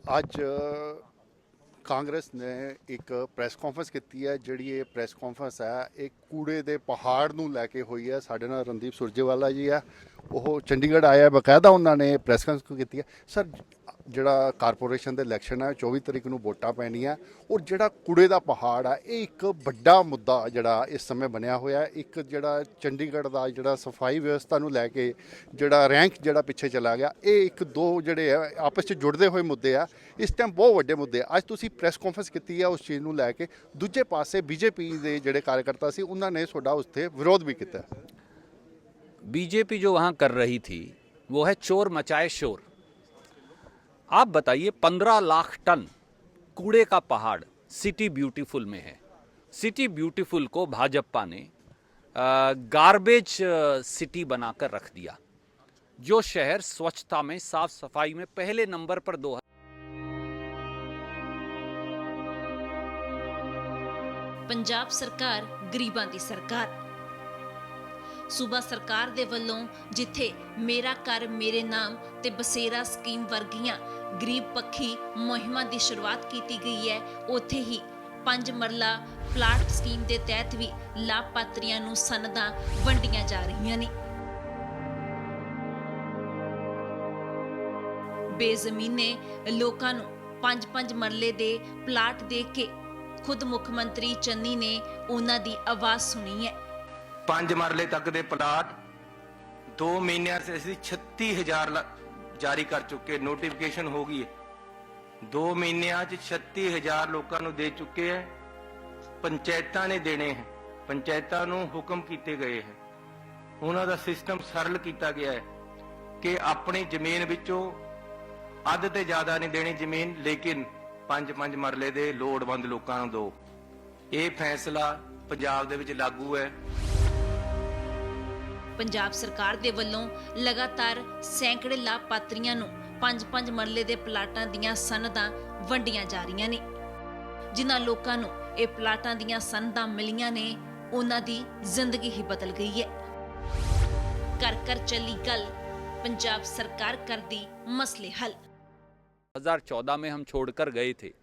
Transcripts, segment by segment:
ਅੱਜ ਕਾਂਗਰਸ ਨੇ ਇੱਕ ਪ੍ਰੈਸ ਕਾਨਫਰੰਸ ਕੀਤੀ ਹੈ। ਜਿਹੜੀ ਇਹ ਪ੍ਰੈਸ ਕਾਨਫਰੰਸ ਹੈ ਇਹ ਕੂੜੇ ਦੇ ਪਹਾੜ ਨੂੰ ਲੈ ਕੇ ਹੋਈ ਹੈ। ਸਾਡੇ ਨਾਲ ਰਣਦੀਪ ਸੁਰਜੇਵਾਲਾ ਜੀ ਆ, ਉਹ ਚੰਡੀਗੜ੍ਹ ਆਇਆ, ਬਕਾਇਦਾ ਉਹਨਾਂ ਨੇ ਪ੍ਰੈਸ ਕਾਨਫਰੰਸ ਕੀਤੀ ਹੈ। ਸਰ, ਜਿਹੜਾ ਕਾਰਪੋਰੇਸ਼ਨ ਦੇ ਇਲੈਕਸ਼ਨ ਹੈ 24 ਤਰੀਕ ਨੂੰ ਵੋਟਾਂ ਪੈਣੀਆਂ, ਔਰ ਜਿਹੜਾ ਕੂੜੇ ਦਾ ਪਹਾੜ ਆ ਇਹ ਇੱਕ ਵੱਡਾ ਮੁੱਦਾ ਜਿਹੜਾ ਇਸ ਸਮੇਂ ਬਣਿਆ ਹੋਇਆ ਹੈ। ਇੱਕ ਜਿਹੜਾ ਚੰਡੀਗੜ੍ਹ ਦਾ ਜਿਹੜਾ ਸਫਾਈ ਵਿਵਸਥਾ ਨੂੰ ਲੈ ਕੇ ਜਿਹੜਾ ਰੈਂਕ ਜਿਹੜਾ ਪਿੱਛੇ ਚਲਾ ਗਿਆ, ਇਹ ਇੱਕ ਦੋ ਜਿਹੜੇ ਆ ਆਪਸ 'ਚ ਜੁੜਦੇ ਹੋਏ ਮੁੱਦੇ ਆ। ਇਸ ਟਾਈਮ ਬਹੁਤ ਵੱਡੇ ਮੁੱਦੇ ਆ। ਅੱਜ ਤੁਸੀਂ ਪ੍ਰੈਸ ਕਾਨਫਰੰਸ ਕੀਤੀ ਆ ਉਸ ਚੀਜ਼ ਨੂੰ ਲੈ ਕੇ। ਦੂਜੇ ਪਾਸੇ ਬੀਜੇਪੀ ਦੇ ਜਿਹੜੇ ਕਾਰਜਕਰਤਾ ਸੀ ਉਹਨਾਂ ਨੇ ਤੁਹਾਡਾ ਉਸ 'ਤੇ ਵਿਰੋਧ ਵੀ ਕੀਤਾ। बीजेपी जो वहाँ कर रही थी वो है चोर मचाए शोर। आप बताइए 15 लाख टन कूड़े का पहाड़ सिटी ब्यूटीफुल में है। सिटी ब्यूटीफुल को भाजपा ने गार्बेज सिटी बनाकर रख दिया। जो शहर स्वच्छता में, साफ सफाई में पहले नंबर पर पंजाब सरकार गरीबां दी सरकार। सूबा सरकार दे वल्लों जिथे मेरा घर मेरे नाम ते बसेरा स्कीम वर्गियां गरीब पक्षी मुहिमां दी शुरुआत की गई है, उत्थे ही 5 मरला प्लाट स्कीम के तहत भी लाभपात्रियां नूं सनदां वंडियां जा रही ने। बेजमीने लोकां नूं 5-5 मरले दे प्लाट दे के खुद मुख्यमंत्री चन्नी ने उन्हां दी आवाज़ सुनी है। 5 मरले तक दे प्लाट 2 महीनों से असीं 36,000 जारी कर चुके, नोटिफिकेशन हो गई है। 2 महीनों 36,000 लोगों को दे चुके हैं। पंचायतां ने देने हैं, पंचायतां नूं हुक्म किए गए हैं। उन्हां दा सिस्टम सरल किया गया है कि अपनी जमीन विचों अध ते ज़्यादा नहीं देनी जमीन, लेकिन 5-5 मरले दे लोड़वंद लोगों को दो। ये फैसला पंजाब दे विच लागू है। पंजाब सरकार दे वल्लों लगातार सैकड़े लाभपात्रियां नूं 5-5 मरले दे प्लाटां दीयां सनदां वंडियां जा रहीआं ने। जिन्हां लोकां नूं इह प्लाटां दीयां सनदां मिलियां ने उन्हां दी जिंदगी ही बदल गई है। कर कर चली गल, पंजाब सरकार कर दी मसले हल। 2014 में हम छोड़कर गए थे,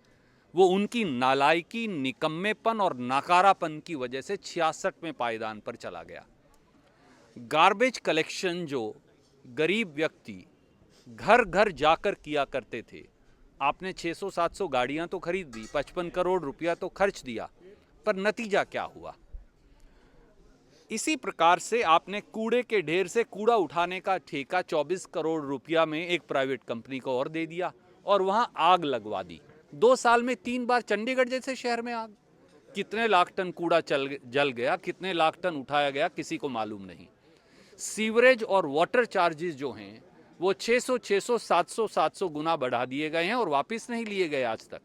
वो उनकी नालायकी, निकम्मेपन और नाकारापन की वजह से 66 में पायदान पर चला गया। गार्बेज कलेक्शन जो गरीब व्यक्ति घर घर जाकर किया करते थे, आपने 600-700 गाड़ियां तो खरीद दी, 55 करोड़ रुपया तो खर्च दिया, पर नतीजा क्या हुआ? इसी प्रकार से आपने कूड़े के ढेर से कूड़ा उठाने का ठेका 24 करोड़ रुपया में एक प्राइवेट कंपनी को और दे दिया और वहां आग लगवा दी। 2 साल में 3 बार चंडीगढ़ जैसे शहर में आग। कितने लाख टन कूड़ा जल गया, कितने लाख टन उठाया गया, किसी को मालूम नहीं। सीवरेज और वाटर चार्जेस जो हैं वो 600, 700 गुना बढ़ा दिए गए हैं और वापस नहीं लिए गए आज तक।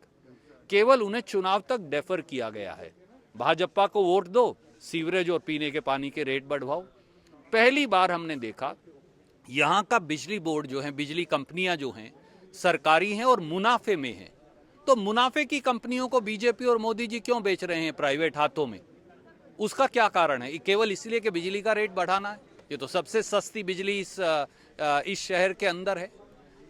केवल उन्हें चुनाव तक डेफर किया गया है। भाजपा को वोट दो, सीवरेज और पीने के पानी के रेट बढ़वाओ। पहली बार हमने देखा यहाँ का बिजली बोर्ड जो है, बिजली कंपनियां जो हैं सरकारी हैं और मुनाफे में हैं। तो मुनाफे की कंपनियों को बीजेपी और मोदी जी क्यों बेच रहे हैं प्राइवेट हाथों में? उसका क्या कारण है? केवल इसलिए कि बिजली का रेट बढ़ाना है? ये तो सबसे सस्ती बिजली इस शहर के अंदर है।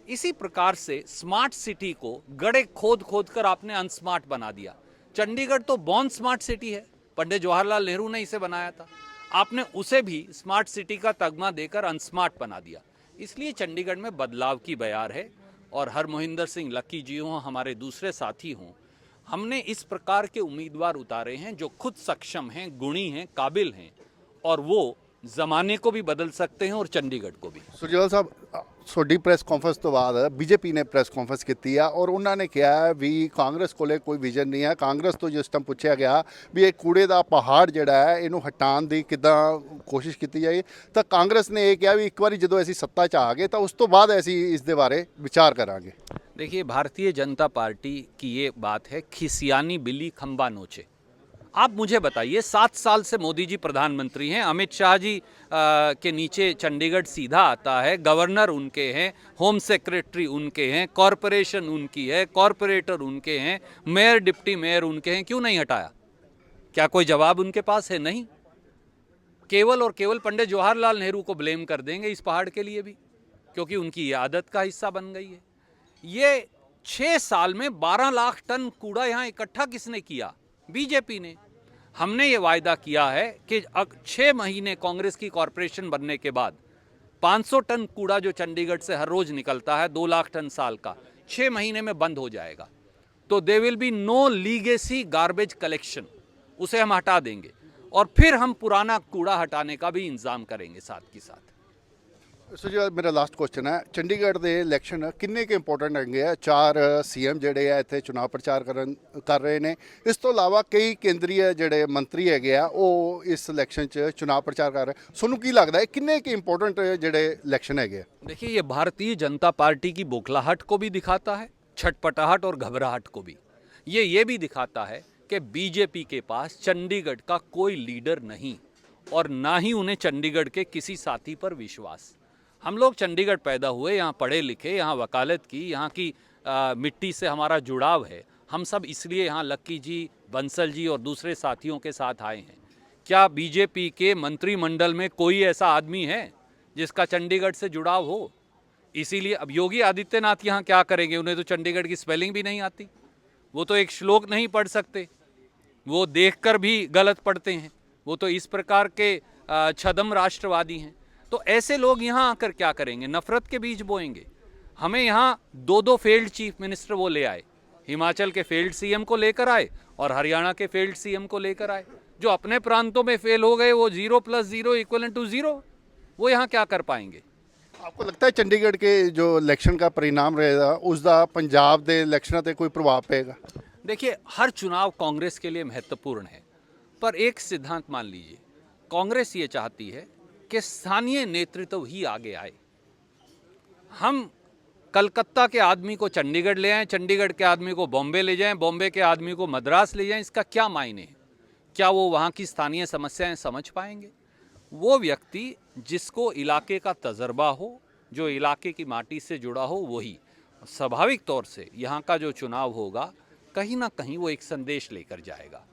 इसी प्रकार से स्मार्ट सिटी को गड्ढे खोद खोद कर आपने अनस्मार्ट बना दिया। चंडीगढ़ तो बॉर्न स्मार्ट सिटी है, पंडित जवाहरलाल नेहरू ने इसे बनाया था। आपने उसे भी स्मार्ट सिटी का तगमा देकर अनस्मार्ट बना दिया। इसलिए चंडीगढ़ में बदलाव की बयार है। और हरमोहिंदर सिंह लक्की जी हों, हमारे दूसरे साथी हों, हमने इस प्रकार के उम्मीदवार उतारे हैं जो खुद सक्षम हैं, गुणी हैं, काबिल हैं और वो ज़माने को भी बदल सकते हैं और चंडीगढ़ को भी। ਸੁਰਜੇਵਾਲਾ ਸਾਹਿਬ, ਤੁਹਾਡੀ ਪ੍ਰੈਸ ਕਾਨਫਰੰਸ ਤੋਂ ਬਾਅਦ ਬੀਜੇਪੀ ਨੇ ਪ੍ਰੈਸ ਕਾਨਫਰੰਸ ਕੀਤੀ ਆ ਔਰ ਉਹਨਾਂ ਨੇ ਕਿਹਾ ਵੀ ਕਾਂਗਰਸ ਕੋਲੇ ਕੋਈ ਵਿਜ਼ਨ ਨਹੀਂ ਹੈ। ਕਾਂਗਰਸ ਤੋਂ ਜਿਸ ਟਾਈਮ ਪੁੱਛਿਆ ਗਿਆ ਵੀ ਇਹ ਕੂੜੇ ਦਾ ਪਹਾੜ ਜਿਹੜਾ ਹੈ ਇਹਨੂੰ ਹਟਾਉਣ ਦੀ ਕਿੱਦਾਂ ਕੋਸ਼ਿਸ਼ ਕੀਤੀ ਜਾਏ, ਤਾਂ ਕਾਂਗਰਸ ਨੇ ਇਹ ਕਿਹਾ ਵੀ ਇੱਕ ਵਾਰੀ ਜਦੋਂ ਅਸੀਂ ਸੱਤਾ 'ਚ ਆ ਗਏ ਤਾਂ ਉਸ ਤੋਂ ਬਾਅਦ ਅਸੀਂ ਇਸ ਦੇ ਬਾਰੇ ਵਿਚਾਰ ਕਰਾਂਗੇ। देखिए, भारतीय जनता पार्टी की ये बात है, खिसियानी बिल्ली खंबा नोचे। आप मुझे बताइए, 7 साल से मोदी जी प्रधानमंत्री हैं, अमित शाह जी के नीचे चंडीगढ़ सीधा आता है, गवर्नर उनके हैं, होम सेक्रेटरी उनके हैं, कॉरपोरेशन उनकी है, कॉरपोरेटर उनके हैं, मेयर डिप्टी मेयर उनके हैं, क्यों नहीं हटाया? क्या कोई जवाब उनके पास है? नहीं। केवल और केवल पंडित जवाहरलाल नेहरू को ब्लेम कर देंगे इस पहाड़ के लिए भी, क्योंकि उनकी ये आदत का हिस्सा बन गई है। ये 6 साल में 12 लाख टन कूड़ा यहाँ इकट्ठा किसने किया? बीजेपी ने। हमने ये वायदा किया है कि 6 महीने कांग्रेस की कॉरपोरेशन बनने के बाद 500 टन कूड़ा जो चंडीगढ़ से हर रोज निकलता है, 2 लाख टन साल का, 6 महीने में बंद हो जाएगा। तो there will be no legacy garbage collection, उसे हम हटा देंगे और फिर हम पुराना कूड़ा हटाने का भी इंतजाम करेंगे साथ के साथ। सुरजेवाल, मेरा लास्ट क्वेश्चन है, ਚੰਡੀਗੜ੍ਹ ਦੇ ਇਲੈਕਸ਼ਨ ਕਿੰਨੇ ਕੁ ਇੰਪੋਰਟੈਂਟ ਹੈਗੇ ਆ? 4 ਸੀਐਮ ਜਿਹੜੇ ਆ ਇੱਥੇ ਚੁਣਾਵ ਪ੍ਰਚਾਰ ਕਰ ਰਹੇ ਨੇ। ਇਸ ਤੋਂ ਇਲਾਵਾ ਕਈ ਕੇਂਦਰੀ ਜਿਹੜੇ ਮੰਤਰੀ ਹੈਗੇ ਆ ਉਹ ਇਸ ਇਲੈਕਸ਼ਨ 'ਚ ਚੁਣਾਵ ਪ੍ਰਚਾਰ ਕਰ ਰਹੇ। ਤੁਹਾਨੂੰ ਕੀ ਲੱਗਦਾ ਹੈ ਕਿੰਨੇ ਕੁ ਇੰਪੋਰਟੈਂਟ ਜਿਹੜੇ ਇਲੈਕਸ਼ਨ ਹੈਗੇ ਆ? देखिए, ये भारतीय जनता पार्टी की बौखलाहट को भी दिखाता है, छटपटाहट और घबराहट को भी। ये भी दिखाता है कि बीजेपी के पास चंडीगढ़ का कोई लीडर नहीं और ना ही उन्हें चंडीगढ़ के किसी साथी पर विश्वास। हम लोग चंडीगढ़ पैदा हुए, यहाँ पढ़े लिखे, यहाँ वकालत की, यहाँ की मिट्टी से हमारा जुड़ाव है। हम सब इसलिए यहाँ लक्की जी, बंसल जी और दूसरे साथियों के साथ आए हैं। क्या बीजेपी के मंत्रिमंडल में कोई ऐसा आदमी है जिसका चंडीगढ़ से जुड़ाव हो? इसीलिए अब योगी आदित्यनाथ यहाँ क्या करेंगे? उन्हें तो चंडीगढ़ की स्पेलिंग भी नहीं आती, वो तो एक श्लोक नहीं पढ़ सकते, वो देखकर भी गलत पढ़ते हैं, वो तो इस प्रकार के छदम राष्ट्रवादी हैं। तो ऐसे लोग यहाँ आकर क्या करेंगे? नफरत के बीज बोएंगे। हमें यहाँ 2 फेल्ड चीफ मिनिस्टर वो ले आए, हिमाचल के फेल्ड सीएम को लेकर आए और हरियाणा के फेल्ड सीएम को लेकर आए। जो अपने प्रांतों में फेल हो गए, वो 0 + 0 = 0, वो यहाँ क्या कर पाएंगे? आपको लगता है चंडीगढ़ के जो इलेक्शन का परिणाम रहेगा उसका पंजाब के इलेक्शनों पर कोई प्रभाव पेगा? देखिए, हर चुनाव कांग्रेस के लिए महत्वपूर्ण है, पर एक सिद्धांत मान लीजिए, कांग्रेस ये चाहती है कि स्थानीय नेतृत्व ही आगे आए। हम कलकत्ता के आदमी को चंडीगढ़ ले आएं, चंडीगढ़ के आदमी को बॉम्बे ले जाएं, बॉम्बे के आदमी को मद्रास ले जाएं, इसका क्या मायने है? क्या वो वहाँ की स्थानीय समस्याएं समझ पाएंगे? वो व्यक्ति जिसको इलाके का तजर्बा हो, जो इलाके की माटी से जुड़ा हो, वही स्वाभाविक तौर से यहाँ का जो चुनाव होगा कहीं ना कहीं वो एक संदेश लेकर जाएगा।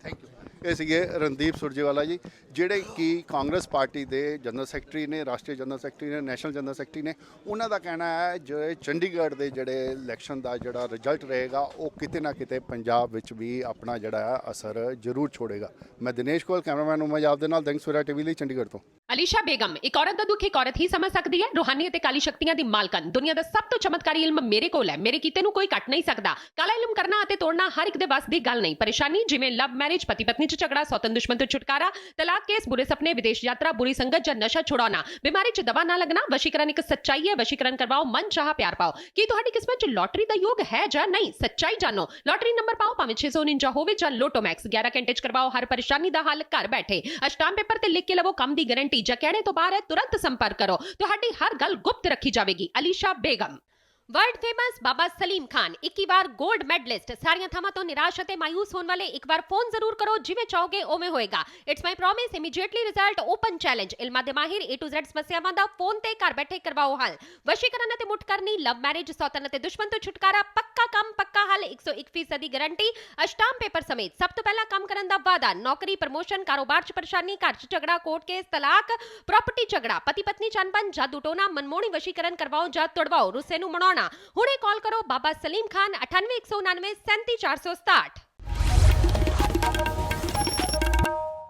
Thank you. ਇਹ ਸੀਗੇ ਰਣਦੀਪ ਸੁਰਜੇਵਾਲਾ ਜੀ, ਜਿਹੜੇ ਕਿ ਕਾਂਗਰਸ ਪਾਰਟੀ ਦੇ ਜਨਰਲ ਸੈਕਟਰੀ ਨੇ, ਰਾਸ਼ਟਰੀ ਜਨਰਲ ਸੈਕਟਰੀ ਨੇ, ਨੈਸ਼ਨਲ ਜਨਰਲ ਸੈਕਟਰੀ ਨੇ। ਉਹਨਾਂ ਦਾ ਕਹਿਣਾ ਹੈ ਜੋ ਚੰਡੀਗੜ੍ਹ ਦੇ ਜਿਹੜੇ ਇਲੈਕਸ਼ਨ ਦਾ ਜਿਹੜਾ ਰਿਜ਼ਲਟ ਰਹੇਗਾ ਉਹ ਕਿਤੇ ਨਾ ਕਿਤੇ ਪੰਜਾਬ ਵਿੱਚ ਵੀ ਆਪਣਾ ਜਿਹੜਾ ਅਸਰ ਜ਼ਰੂਰ ਛੋੜੇਗਾ। ਮੈਂ ਦਿਨੇਸ਼ ਕੋਲ, ਕੈਮਰਾਮੈਨ ਉਮਾ ਜਾਬ ਦੇ ਨਾਲ, ਦੈਂਗ ਸਵੇਰਾ ਟੀਵੀ ਲਈ ਚੰਡੀਗੜ੍ਹ ਤੋਂ। ਅਲੀਸ਼ਾ ਬੇਗਮ, ਇੱਕ ਔਰਤ ਦਾ ਦੁੱਖ ਇੱਕ ਔਰਤ ਹੀ ਸਮਝ ਸਕਦੀ ਹੈ। ਰੂਹਾਨੀ ਅਤੇ ਕਾਲੀ ਸ਼ਕਤੀਆਂ ਦੀ ਮਾਲਕਨ, ਦੁਨੀਆ ਦਾ ਸਭ ਤੋਂ ਚਮਤਕਾਰੀ ਇਲਮ ਮੇਰੇ ਕੋਲ ਹੈ। ਮੇਰੇ ਕੀਤੇ ਨੂੰ ਕੋਈ ਕੱਟ ਨਹੀਂ ਸਕਦਾ। ਕਾਲਾ ਇਲਮ ਕਰਨਾ ਅਤੇ ਤੋੜਨਾ ਹਰ ਇੱਕ ਦੇ ਵੱਸ ਦੀ ਗੱਲ ਨਹੀਂ। ਪਰੇਸ਼ਾਨੀ ਜਿਵੇਂ ਲਵ ਮੈਰਿਜ, ਪਤੀ ਪਤਨੀ 'ਚ ਝਗੜਾ, ਸੌਤਨ ਦੁਸ਼ਮਣ ਤੋਂ ਛੁਟਕਾਰਾ, ਤਲਾਕ ਕੇਸ, ਬੁਰੇ ਸੁਪਨੇ, ਵਿਦੇਸ਼ ਯਾਤਰਾ, ਬੁਰੀ ਸੰਗਤ ਜਾਂ ਨਸ਼ਾ ਛੁਡਾਉਣਾ, ਬਿਮਾਰੀ 'ਚ ਦਵਾ ਨਾ ਲੱਗਣਾ। ਵਸ਼ੀਕਰਨ ਇੱਕ ਸੱਚਾਈ ਹੈ। ਵਸ਼ੀਕਰਨ ਕਰਵਾਓ, ਮਨ ਚਾਹਾ ਪਿਆਰ ਪਾਓ। ਕੀ ਤੁਹਾਡੀ ਕਿਸਮਤ 'ਚ ਲੋਟਰੀ ਦਾ ਯੋਗ ਹੈ ਜਾਂ ਨਹੀਂ? ਸੱਚਾਈ ਜਾਣੋ। ਲੋਟਰੀ ਨੰਬਰ ਪਾਓ, ਭਾਵੇਂ 649 ਹੋਵੇ ਜਾਂ ਲੋਟੋ ਮੈਕਸ। 11 ਘੰਟੇ 'ਚ ਕਰਵਾਓ ਹਰ ਪਰੇਸ਼ਾਨੀ ਦਾ ਹੱਲ ਘਰ ਬੈਠੇ। ਅਸ਼ਟਾਮ ਪੇਪਰ ਤੇ ਲਿਖ ਕੇ ਲਵੋ ਕੰਮ ਦੀ ਗਾਰੰਟੀ। ਜਾਂ ਕਹਿਣੇ ਤੋਂ ਬਾਹਰ ਹੈ, ਤੁਰੰਤ ਸੰਪਰਕ ਕਰੋ। ਤੁਹਾਡੀ ਹਰ ਗੱਲ ਗੁਪਤ ਰੱਖੀ ਜਾਵੇਗੀ। ਅਲੀਸ਼ਾ ਬੇਗਮ। वर्ल्ड फेमस बाबा सलीम खान 21 बार गोल्ड मेडलिस्ट। सारियां थावां तो निराश अते मायूस होने वाले एक बार फोन जरूर करो, जिवें चाहोगे उवें होएगा। It's my promise, immediately result, open challenge. इल्मां दे माहिर A to Z समस्यावां दा फोन ते घर बैठे करवाओ हल। वशीकरण अते मुठ करनी, लव मैरिज, सौतन अते दुश्मन तो छुटकारा, पक्का काम पक्का हल, 101% दी गारंटी, अष्टाम पेपर समेत। सब तो पहला काम करन दा वादा, नौकरी, प्रमोशन, कारोबार च परेशानी, घर च झगड़ा, कोर्ट केस, तलाक, प्रॉपर्टी झगड़ा, पति पत्नी च अनबन, जादू टोना, मनमोहनी वशीकरण करवाओ ਜਾਂ तुड़वाओ, रुस्से नूं मनाउणा। हुणे कॉल करो बाबा सलीम खान 98 199 37 467।